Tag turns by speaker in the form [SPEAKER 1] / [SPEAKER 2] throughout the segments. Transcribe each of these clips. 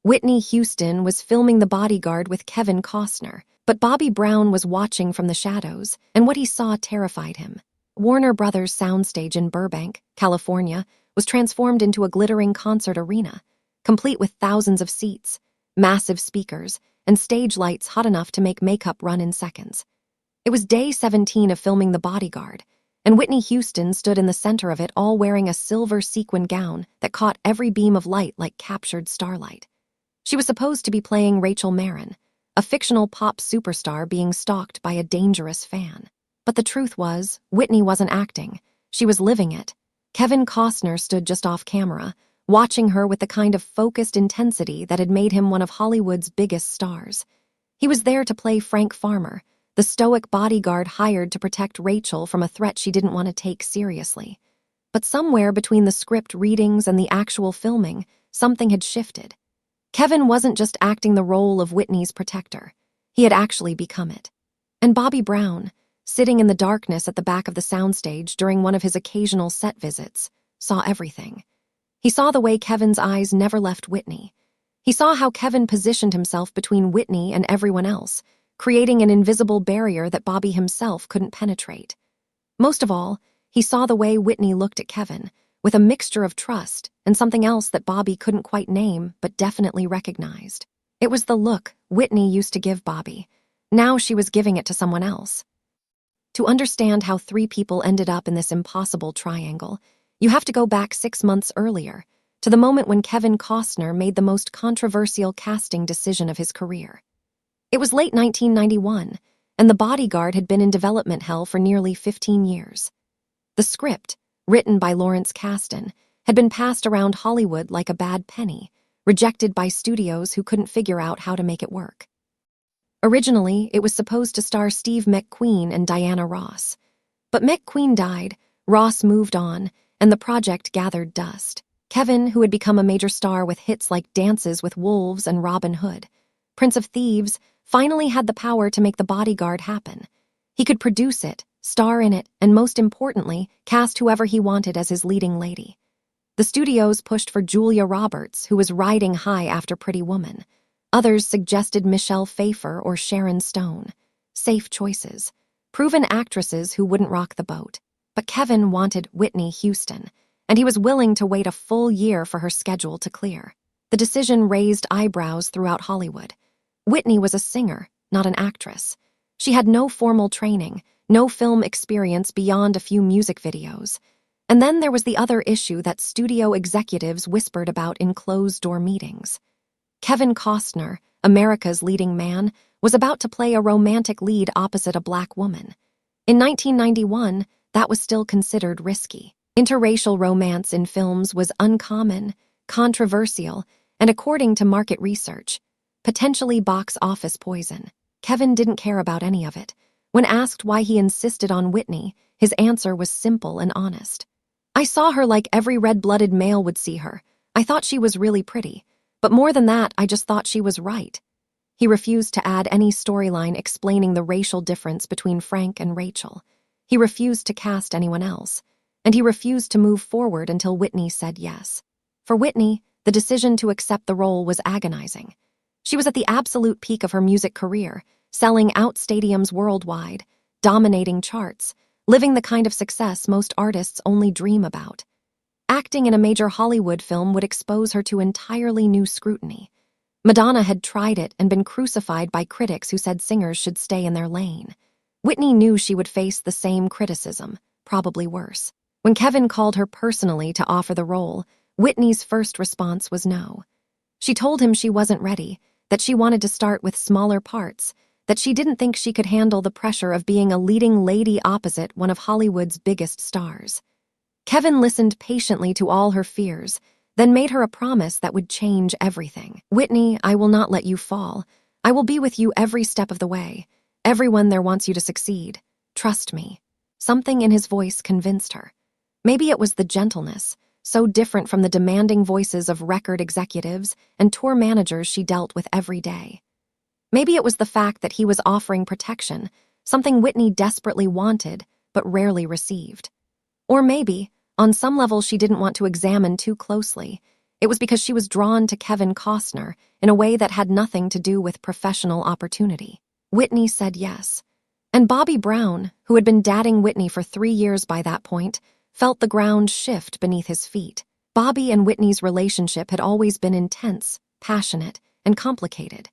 [SPEAKER 1] Whitney Houston was filming The Bodyguard with Kevin Costner, but Bobby Brown was watching from the shadows, and what he saw terrified him. Warner Brothers' soundstage in Burbank, California, was transformed into a glittering concert arena, complete with thousands of seats, massive speakers, and stage lights hot enough to make makeup run in seconds. It was day 17 of filming The Bodyguard, and Whitney Houston stood in the center of it, all wearing a silver sequin gown that caught every beam of light like captured starlight. She was supposed to be playing Rachel Marin, a fictional pop superstar being stalked by a dangerous fan. But the truth was, Whitney wasn't acting. She was living it. Kevin Costner stood just off camera, watching her with the kind of focused intensity that had made him one of Hollywood's biggest stars. He was there to play Frank Farmer, the stoic bodyguard hired to protect Rachel from a threat she didn't want to take seriously. But somewhere between the script readings and the actual filming, something had shifted. Kevin wasn't just acting the role of Whitney's protector. He had actually become it. And Bobby Brown, sitting in the darkness at the back of the soundstage during one of his occasional set visits, saw everything. He saw the way Kevin's eyes never left Whitney. He saw how Kevin positioned himself between Whitney and everyone else, creating an invisible barrier that Bobby himself couldn't penetrate. Most of all, he saw the way Whitney looked at Kevin, with a mixture of trust and something else that Bobby couldn't quite name but definitely recognized. It was the look Whitney used to give Bobby. Now she was giving it to someone else. To understand how three people ended up in this impossible triangle, you have to go back 6 months earlier, to the moment when Kevin Costner made the most controversial casting decision of his career. It was late 1991, and The Bodyguard had been in development hell for nearly 15 years. The script, written by Lawrence Kasdan, had been passed around Hollywood like a bad penny, rejected by studios who couldn't figure out how to make it work. Originally, it was supposed to star Steve McQueen and Diana Ross. But McQueen died, Ross moved on, and the project gathered dust. Kevin, who had become a major star with hits like Dances with Wolves and Robin Hood, Prince of Thieves, finally had the power to make The Bodyguard happen. He could produce it, star in it, and most importantly, cast whoever he wanted as his leading lady. The studios pushed for Julia Roberts, who was riding high after Pretty Woman. Others suggested Michelle Pfeiffer or Sharon Stone. Safe choices. Proven actresses who wouldn't rock the boat. But Kevin wanted Whitney Houston, and he was willing to wait a full year for her schedule to clear. The decision raised eyebrows throughout Hollywood. Whitney was a singer, not an actress. She had no formal training, no film experience beyond a few music videos. And then there was the other issue that studio executives whispered about in closed-door meetings. Kevin Costner, America's leading man, was about to play a romantic lead opposite a black woman. In 1991, that was still considered risky. Interracial romance in films was uncommon, controversial, and according to market research, potentially box office poison. Kevin didn't care about any of it. When asked why he insisted on Whitney, his answer was simple and honest. "I saw her like every red-blooded male would see her. I thought she was really pretty. But more than that, I just thought she was right." He refused to add any storyline explaining the racial difference between Frank and Rachel. He refused to cast anyone else. And he refused to move forward until Whitney said yes. For Whitney, the decision to accept the role was agonizing. She was at the absolute peak of her music career, selling out stadiums worldwide, dominating charts, living the kind of success most artists only dream about. Acting in a major Hollywood film would expose her to entirely new scrutiny. Madonna had tried it and been crucified by critics who said singers should stay in their lane. Whitney knew she would face the same criticism, probably worse. When Kevin called her personally to offer the role, Whitney's first response was no. She told him she wasn't ready, that she wanted to start with smaller parts, that she didn't think she could handle the pressure of being a leading lady opposite one of Hollywood's biggest stars. Kevin listened patiently to all her fears, then made her a promise that would change everything. "Whitney, I will not let you fall. I will be with you every step of the way. Everyone there wants you to succeed. Trust me." Something in his voice convinced her. Maybe it was the gentleness, so different from the demanding voices of record executives and tour managers she dealt with every day. Maybe it was the fact that he was offering protection, something Whitney desperately wanted but rarely received. Or maybe, on some level she didn't want to examine too closely, It was because she was drawn to Kevin Costner in a way that had nothing to do with professional opportunity. Whitney said yes. And Bobby Brown, who had been dating Whitney for 3 years by that point, felt the ground shift beneath his feet. Bobby and Whitney's relationship had always been intense, passionate, and complicated.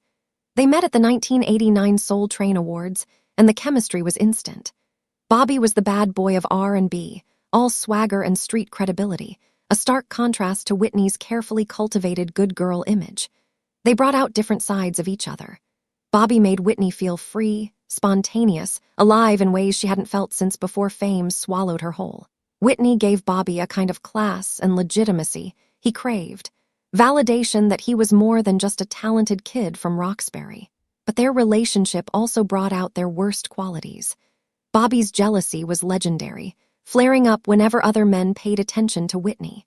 [SPEAKER 1] They met at the 1989 Soul Train Awards, and the chemistry was instant. Bobby was the bad boy of R&B, all swagger and street credibility, a stark contrast to Whitney's carefully cultivated good girl image. They brought out different sides of each other. Bobby made Whitney feel free, spontaneous, alive in ways she hadn't felt since before fame swallowed her whole. Whitney gave Bobby a kind of class and legitimacy he craved, validation that he was more than just a talented kid from Roxbury. But their relationship also brought out their worst qualities. Bobby's jealousy was legendary, flaring up whenever other men paid attention to Whitney.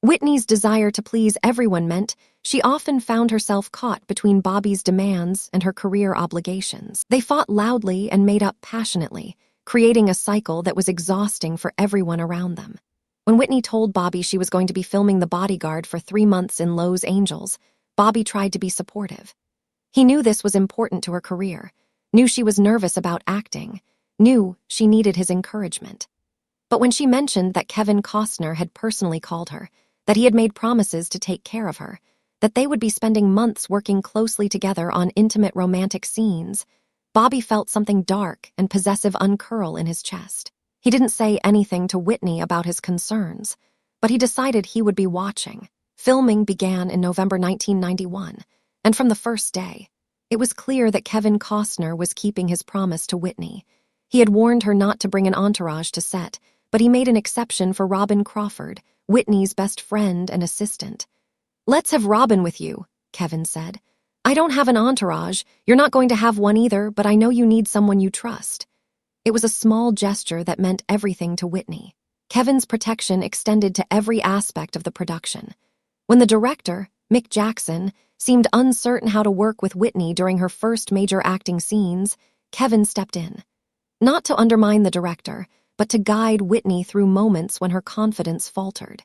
[SPEAKER 1] Whitney's desire to please everyone meant she often found herself caught between Bobby's demands and her career obligations. They fought loudly and made up passionately, creating a cycle that was exhausting for everyone around them. When Whitney told Bobby she was going to be filming The Bodyguard for 3 months in Los Angeles, Bobby tried to be supportive. He knew this was important to her career, knew she was nervous about acting, knew she needed his encouragement. But when she mentioned that Kevin Costner had personally called her, that he had made promises to take care of her, that they would be spending months working closely together on intimate romantic scenes, Bobby felt something dark and possessive uncurl in his chest. He didn't say anything to Whitney about his concerns, but he decided he would be watching. Filming began in November 1991, and from the first day, it was clear that Kevin Costner was keeping his promise to Whitney. He had warned her not to bring an entourage to set, but he made an exception for Robin Crawford, Whitney's best friend and assistant. "Let's have Robin with you," Kevin said. "I don't have an entourage, you're not going to have one either, but I know you need someone you trust." It was a small gesture that meant everything to Whitney. Kevin's protection extended to every aspect of the production. When the director, Mick Jackson, seemed uncertain how to work with Whitney during her first major acting scenes, Kevin stepped in. Not to undermine the director, but to guide Whitney through moments when her confidence faltered.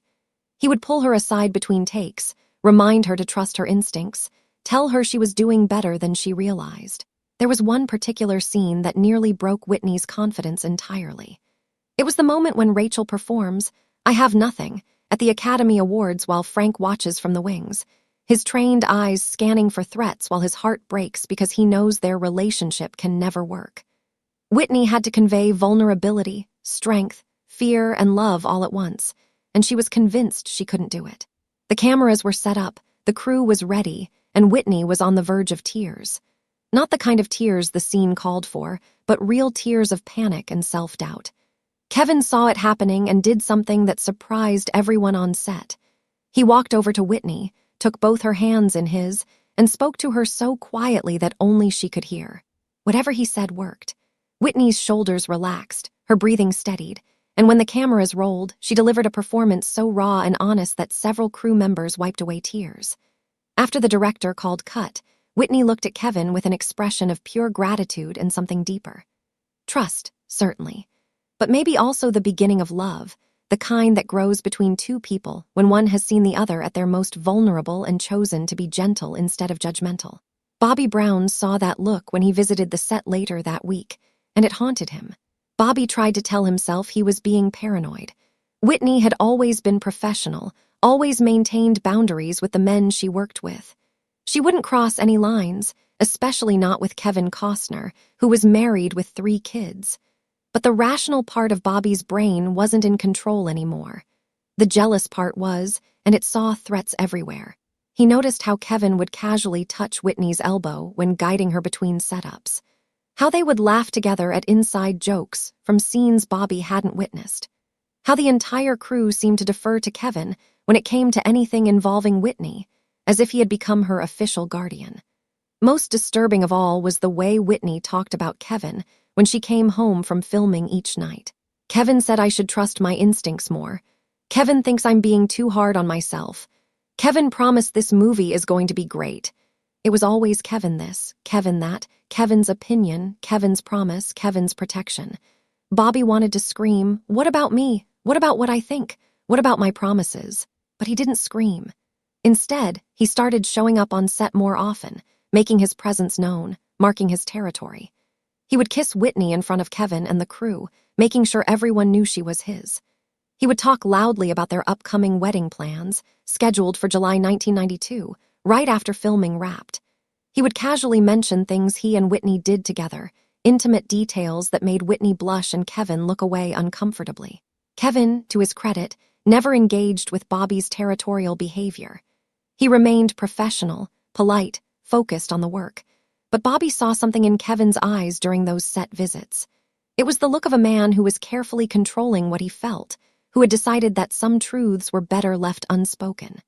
[SPEAKER 1] He would pull her aside between takes, remind her to trust her instincts, tell her she was doing better than she realized. There was one particular scene that nearly broke Whitney's confidence entirely. It was the moment when Rachel performs "I Have Nothing" at the Academy Awards while Frank watches from the wings, his trained eyes scanning for threats while his heart breaks because he knows their relationship can never work. Whitney had to convey vulnerability, strength, fear, and love all at once, and she was convinced she couldn't do it. The cameras were set up, the crew was ready, and Whitney was on the verge of tears. Not the kind of tears the scene called for, but real tears of panic and self-doubt. Kevin saw it happening and did something that surprised everyone on set. He walked over to Whitney, took both her hands in his, and spoke to her so quietly that only she could hear. Whatever he said worked. Whitney's shoulders relaxed, her breathing steadied, and when the cameras rolled, she delivered a performance so raw and honest that several crew members wiped away tears. After the director called cut, Whitney looked at Kevin with an expression of pure gratitude and something deeper. Trust, certainly, but maybe also the beginning of love, the kind that grows between two people when one has seen the other at their most vulnerable and chosen to be gentle instead of judgmental. Bobby Brown saw that look when he visited the set later that week, and it haunted him. Bobby tried to tell himself he was being paranoid. Whitney had always been professional, always maintained boundaries with the men she worked with. She wouldn't cross any lines, especially not with Kevin Costner, who was married with 3 kids. But the rational part of Bobby's brain wasn't in control anymore. The jealous part was, and it saw threats everywhere. He noticed how Kevin would casually touch Whitney's elbow when guiding her between setups. How they would laugh together at inside jokes from scenes Bobby hadn't witnessed. How the entire crew seemed to defer to Kevin when it came to anything involving Whitney, as if he had become her official guardian. Most disturbing of all was the way Whitney talked about Kevin when she came home from filming each night. "Kevin said I should trust my instincts more. Kevin thinks I'm being too hard on myself. Kevin promised this movie is going to be great." It was always Kevin this, Kevin that, Kevin's opinion, Kevin's promise, Kevin's protection. Bobby wanted to scream, "What about me? What about what I think? What about my promises?" But he didn't scream. Instead, he started showing up on set more often, making his presence known, marking his territory. He would kiss Whitney in front of Kevin and the crew, making sure everyone knew she was his. He would talk loudly about their upcoming wedding plans, scheduled for July 1992, right after filming wrapped. He would casually mention things he and Whitney did together, intimate details that made Whitney blush and Kevin look away uncomfortably. Kevin, to his credit, never engaged with Bobby's territorial behavior. He remained professional, polite, focused on the work. But Bobby saw something in Kevin's eyes during those set visits. It was the look of a man who was carefully controlling what he felt, who had decided that some truths were better left unspoken.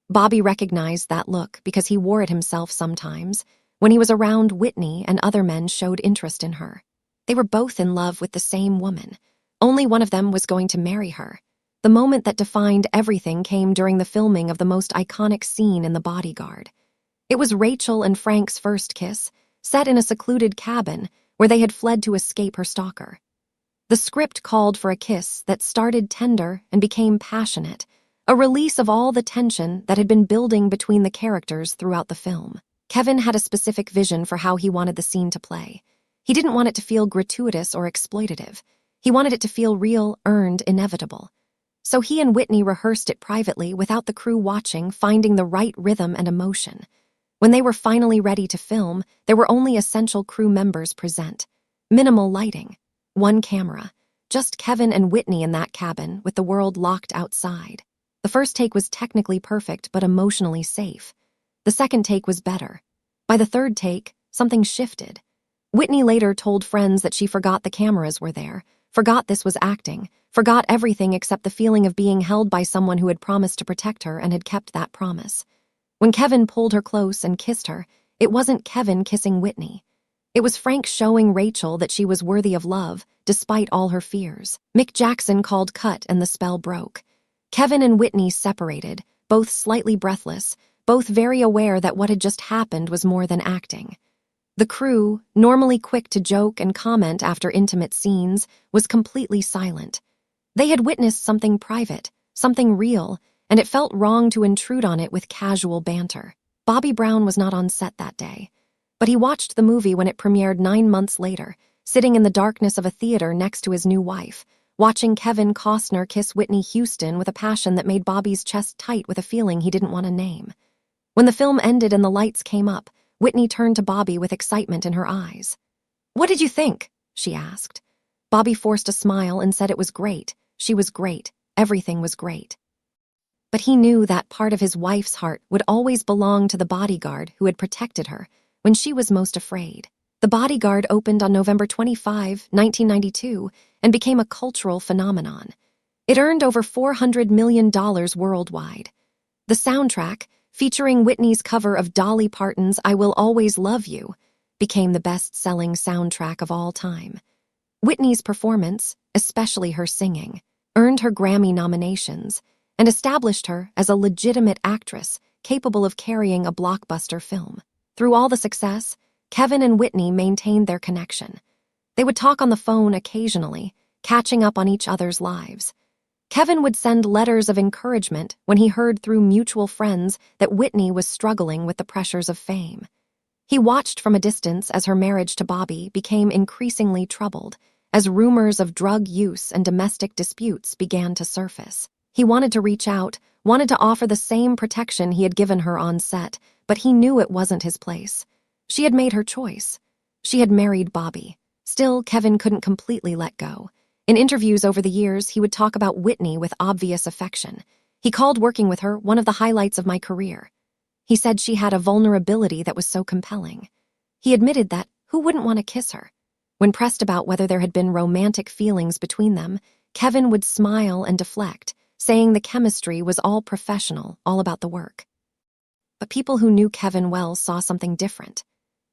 [SPEAKER 1] Bobby recognized that look because he wore it himself sometimes. When he was around Whitney and other men showed interest in her. They were both in love with the same woman. Only one of them was going to marry her. The moment that defined everything came during the filming of the most iconic scene in The Bodyguard. It was Rachel and Frank's first kiss, set in a secluded cabin where they had fled to escape her stalker. The script called for a kiss that started tender and became passionate, a release of all the tension that had been building between the characters throughout the film. Kevin had a specific vision for how he wanted the scene to play. He didn't want it to feel gratuitous or exploitative. He wanted it to feel real, earned, inevitable. So he and Whitney rehearsed it privately without the crew watching, finding the right rhythm and emotion. When they were finally ready to film, there were only essential crew members present. Minimal lighting. One camera. Just Kevin and Whitney in that cabin, with the world locked outside. The first take was technically perfect, but emotionally safe. The second take was better. By the third take, something shifted. Whitney later told friends that she forgot the cameras were there, forgot this was acting, forgot everything except the feeling of being held by someone who had promised to protect her and had kept that promise. When Kevin pulled her close and kissed her, it wasn't Kevin kissing Whitney. It was Frank showing Rachel that she was worthy of love, despite all her fears. Mick Jackson called cut and the spell broke. Kevin and Whitney separated, both slightly breathless, both very aware that what had just happened was more than acting. The crew, normally quick to joke and comment after intimate scenes, was completely silent. They had witnessed something private, something real, and it felt wrong to intrude on it with casual banter. Bobby Brown was not on set that day, but he watched the movie when it premiered 9 months later, sitting in the darkness of a theater next to his new wife, watching Kevin Costner kiss Whitney Houston with a passion that made Bobby's chest tight with a feeling he didn't want to name. When the film ended and the lights came up, Whitney turned to Bobby with excitement in her eyes. "What did you think?" she asked. Bobby forced a smile and said it was great. She was great. Everything was great. But he knew that part of his wife's heart would always belong to the bodyguard who had protected her when she was most afraid. The Bodyguard opened on November 25, 1992, and became a cultural phenomenon. It earned over $400 million worldwide. The soundtrack, featuring Whitney's cover of Dolly Parton's I Will Always Love You, became the best-selling soundtrack of all time. Whitney's performance, especially her singing, earned her Grammy nominations and established her as a legitimate actress capable of carrying a blockbuster film. Through all the success, Kevin and Whitney maintained their connection. They would talk on the phone occasionally, catching up on each other's lives. Kevin would send letters of encouragement when he heard through mutual friends that Whitney was struggling with the pressures of fame. He watched from a distance as her marriage to Bobby became increasingly troubled, as rumors of drug use and domestic disputes began to surface. He wanted to reach out, wanted to offer the same protection he had given her on set, but he knew it wasn't his place. She had made her choice. She had married Bobby. Still, Kevin couldn't completely let go. In interviews over the years, he would talk about Whitney with obvious affection. He called working with her one of the highlights of my career. He said she had a vulnerability that was so compelling. He admitted that who wouldn't want to kiss her? When pressed about whether there had been romantic feelings between them, Kevin would smile and deflect, saying the chemistry was all professional, all about the work. But people who knew Kevin well saw something different.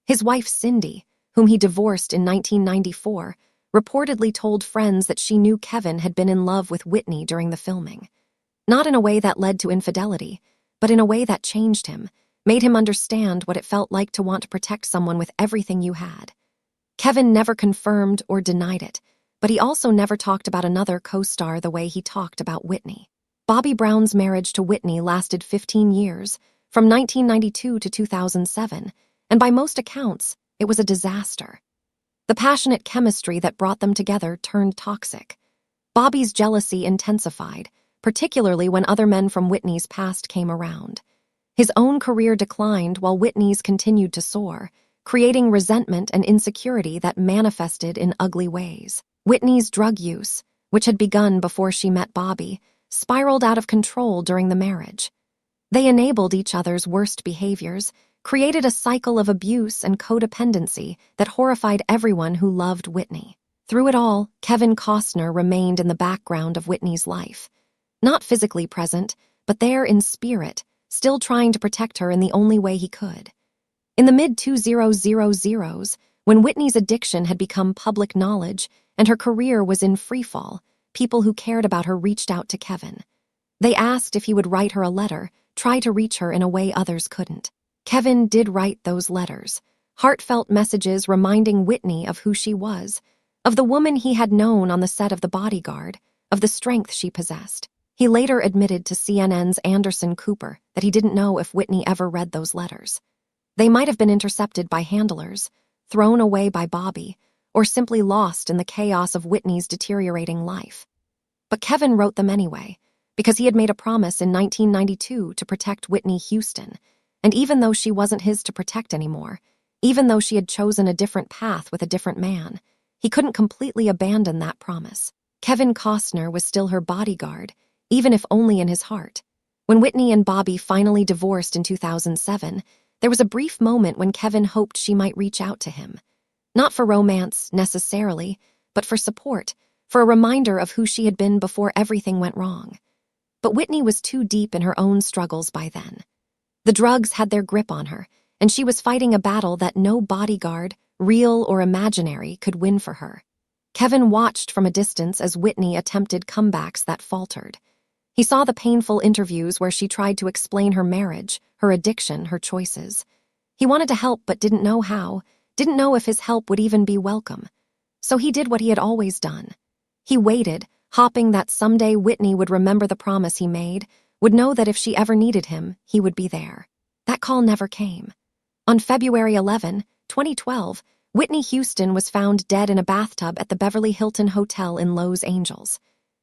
[SPEAKER 1] His wife, Cindy, whom he divorced in 1994, reportedly told friends that she knew Kevin had been in love with Whitney during the filming. Not in a way that led to infidelity, but in a way that changed him, made him understand what it felt like to want to protect someone with everything you had. Kevin never confirmed or denied it, but he also never talked about another co-star the way he talked about Whitney. Bobby Brown's marriage to Whitney lasted 15 years, from 1992 to 2007, and by most accounts, it was a disaster. The passionate chemistry that brought them together turned toxic. Bobby's jealousy intensified, particularly when other men from Whitney's past came around. His own career declined while Whitney's continued to soar, creating resentment and insecurity that manifested in ugly ways. Whitney's drug use, which had begun before she met Bobby, spiraled out of control during the marriage. They enabled each other's worst behaviors, created a cycle of abuse and codependency that horrified everyone who loved Whitney. Through it all, Kevin Costner remained in the background of Whitney's life. Not physically present, but there in spirit, still trying to protect her in the only way he could. In the mid-2000s, when Whitney's addiction had become public knowledge and her career was in freefall, people who cared about her reached out to Kevin. They asked if he would write her a letter, try to reach her in a way others couldn't. Kevin did write those letters, heartfelt messages reminding Whitney of who she was, of the woman he had known on the set of The Bodyguard, of the strength she possessed. He later admitted to CNN's Anderson Cooper that he didn't know if Whitney ever read those letters. They might have been intercepted by handlers, thrown away by Bobby, or simply lost in the chaos of Whitney's deteriorating life. But Kevin wrote them anyway, because he had made a promise in 1992 to protect Whitney Houston, and even though she wasn't his to protect anymore, even though she had chosen a different path with a different man, he couldn't completely abandon that promise. Kevin Costner was still her bodyguard, even if only in his heart. When Whitney and Bobby finally divorced in 2007, there was a brief moment when Kevin hoped she might reach out to him. Not for romance, necessarily, but for support, for a reminder of who she had been before everything went wrong. But Whitney was too deep in her own struggles by then. The drugs had their grip on her, and she was fighting a battle that no bodyguard, real or imaginary, could win for her. Kevin watched from a distance as Whitney attempted comebacks that faltered. He saw the painful interviews where she tried to explain her marriage, her addiction, her choices. He wanted to help but didn't know how, didn't know if his help would even be welcome. So he did what he had always done. He waited, hoping that someday Whitney would remember the promise he made, would know that if she ever needed him, he would be there. That call never came. On February 11, 2012, Whitney Houston was found dead in a bathtub at the Beverly Hilton Hotel in Los Angeles.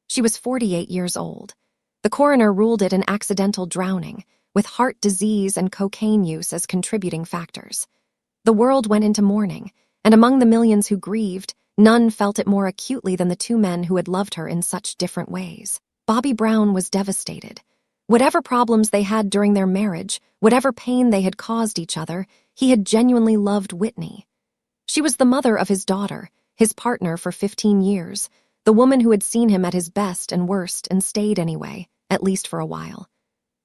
[SPEAKER 1] She was 48 years old. The coroner ruled it an accidental drowning, with heart disease and cocaine use as contributing factors. The world went into mourning, and among the millions who grieved, none felt it more acutely than the two men who had loved her in such different ways. Bobby Brown was devastated. Whatever problems they had during their marriage, whatever pain they had caused each other, he had genuinely loved Whitney. She was the mother of his daughter, his partner for 15 years, the woman who had seen him at his best and worst and stayed anyway, at least for a while.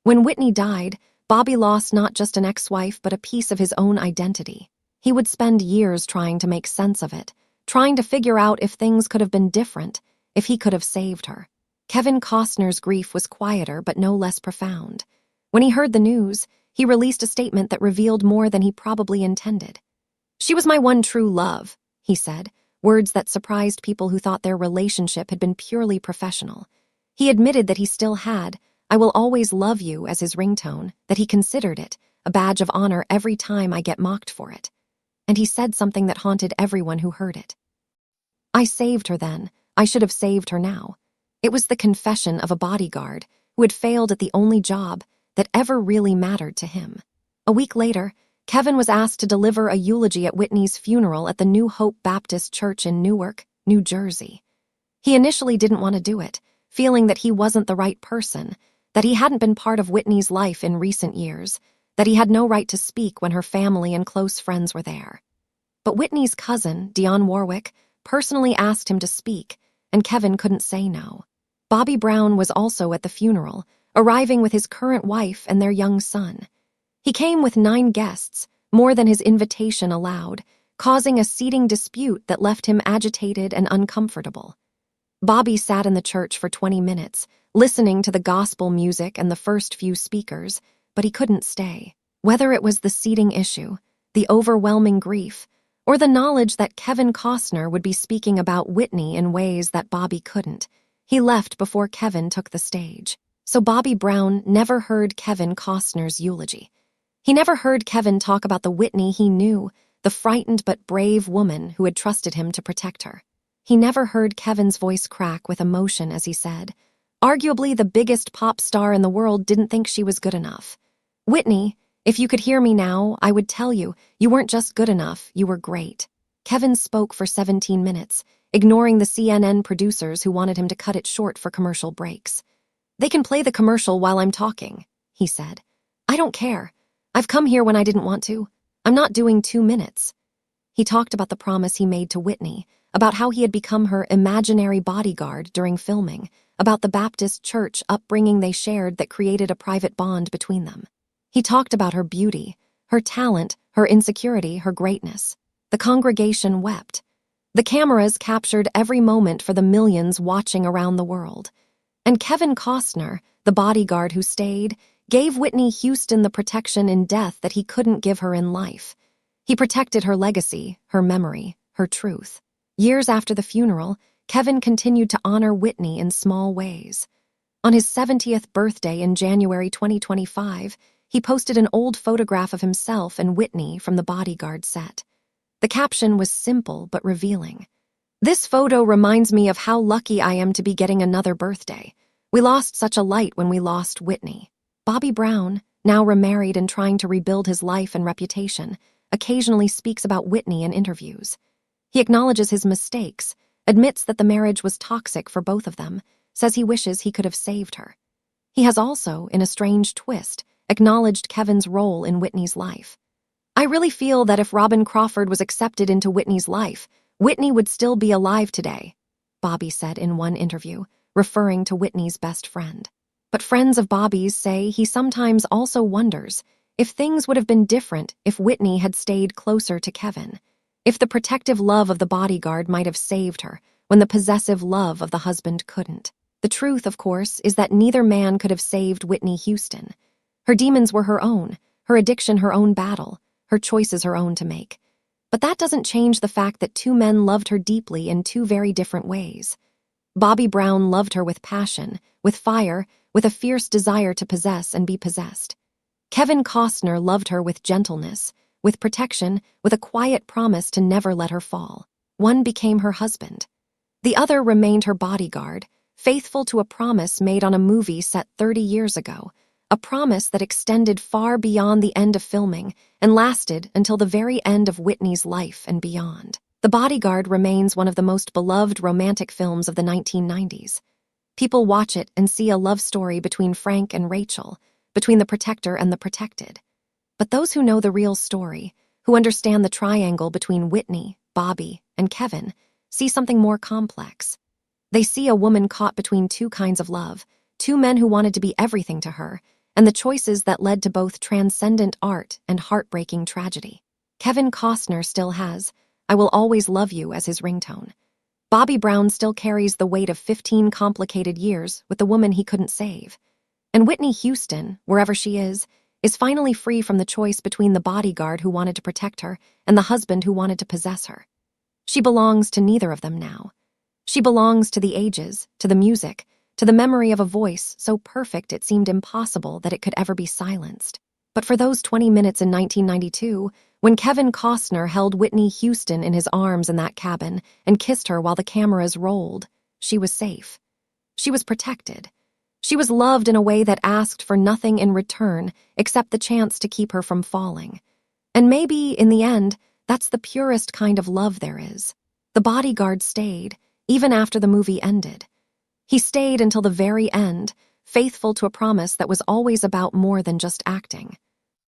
[SPEAKER 1] When Whitney died, Bobby lost not just an ex-wife but a piece of his own identity. He would spend years trying to make sense of it, trying to figure out if things could have been different, if he could have saved her. Kevin Costner's grief was quieter but no less profound. When he heard the news, he released a statement that revealed more than he probably intended. "She was my one true love," he said, words that surprised people who thought their relationship had been purely professional. He admitted that he still had "I will always love you" as his ringtone, that he considered it a badge of honor every time I get mocked for it. And he said something that haunted everyone who heard it. "I saved her then. I should have saved her now." It was the confession of a bodyguard who had failed at the only job that ever really mattered to him. A week later, Kevin was asked to deliver a eulogy at Whitney's funeral at the New Hope Baptist Church in Newark, New Jersey. He initially didn't want to do it, feeling that he wasn't the right person, that he hadn't been part of Whitney's life in recent years, that he had no right to speak when her family and close friends were there. But Whitney's cousin, Dionne Warwick, personally asked him to speak, and Kevin couldn't say no. Bobby Brown was also at the funeral, arriving with his current wife and their young son. He came with 9 guests, more than his invitation allowed, causing a seating dispute that left him agitated and uncomfortable. Bobby sat in the church for 20 minutes, listening to the gospel music and the first few speakers, but he couldn't stay. Whether it was the seating issue, the overwhelming grief, or the knowledge that Kevin Costner would be speaking about Whitney in ways that Bobby couldn't, he left before Kevin took the stage. So Bobby Brown never heard Kevin Costner's eulogy. He never heard Kevin talk about the Whitney he knew, the frightened but brave woman who had trusted him to protect her. He never heard Kevin's voice crack with emotion as he said, "Arguably the biggest pop star in the world didn't think she was good enough. Whitney, if you could hear me now, I would tell you, you weren't just good enough, you were great." Kevin spoke for 17 minutes, ignoring the CNN producers who wanted him to cut it short for commercial breaks. "They can play the commercial while I'm talking," he said. "I don't care. I've come here when I didn't want to. I'm not doing 2 minutes." He talked about the promise he made to Whitney, about how he had become her imaginary bodyguard during filming, about the Baptist church upbringing they shared that created a private bond between them. He talked about her beauty, her talent, her insecurity, her greatness. The congregation wept. The cameras captured every moment for the millions watching around the world. And Kevin Costner, the bodyguard who stayed, gave Whitney Houston the protection in death that he couldn't give her in life. He protected her legacy, her memory, her truth. Years after the funeral, Kevin continued to honor Whitney in small ways. On his 70th birthday in January 2025, he posted an old photograph of himself and Whitney from the Bodyguard set. The caption was simple but revealing. "This photo reminds me of how lucky I am to be getting another birthday. We lost such a light when we lost Whitney." Bobby Brown, now remarried and trying to rebuild his life and reputation, occasionally speaks about Whitney in interviews. He acknowledges his mistakes, admits that the marriage was toxic for both of them, says he wishes he could have saved her. He has also, in a strange twist, acknowledged Kevin's role in Whitney's life. "I really feel that if Robin Crawford was accepted into Whitney's life, Whitney would still be alive today," Bobby said in one interview, referring to Whitney's best friend. But friends of Bobby's say he sometimes also wonders if things would have been different if Whitney had stayed closer to Kevin, if the protective love of the bodyguard might have saved her when the possessive love of the husband couldn't. The truth, of course, is that neither man could have saved Whitney Houston. Her demons were her own, her addiction her own battle, her choices her own to make. But that doesn't change the fact that two men loved her deeply in two very different ways. Bobby Brown loved her with passion, with fire, with a fierce desire to possess and be possessed. Kevin Costner loved her with gentleness, with protection, with a quiet promise to never let her fall. One became her husband. The other remained her bodyguard, faithful to a promise made on a movie set 30 years ago, a promise that extended far beyond the end of filming and lasted until the very end of Whitney's life and beyond. The Bodyguard remains one of the most beloved romantic films of the 1990s. People watch it and see a love story between Frank and Rachel, between the protector and the protected. But those who know the real story, who understand the triangle between Whitney, Bobby, and Kevin, see something more complex. They see a woman caught between two kinds of love, two men who wanted to be everything to her, and the choices that led to both transcendent art and heartbreaking tragedy. Kevin Costner still has "I Will Always Love You" as his ringtone. Bobby Brown still carries the weight of 15 complicated years with the woman he couldn't save. And Whitney Houston, wherever she is finally free from the choice between the bodyguard who wanted to protect her and the husband who wanted to possess her. She belongs to neither of them now. She belongs to the ages, to the music, to the memory of a voice so perfect it seemed impossible that it could ever be silenced. But for those 20 minutes in 1992, when Kevin Costner held Whitney Houston in his arms in that cabin and kissed her while the cameras rolled, she was safe. She was protected. She was loved in a way that asked for nothing in return except the chance to keep her from falling. And maybe, in the end, that's the purest kind of love there is. The bodyguard stayed, even after the movie ended. He stayed until the very end, faithful to a promise that was always about more than just acting.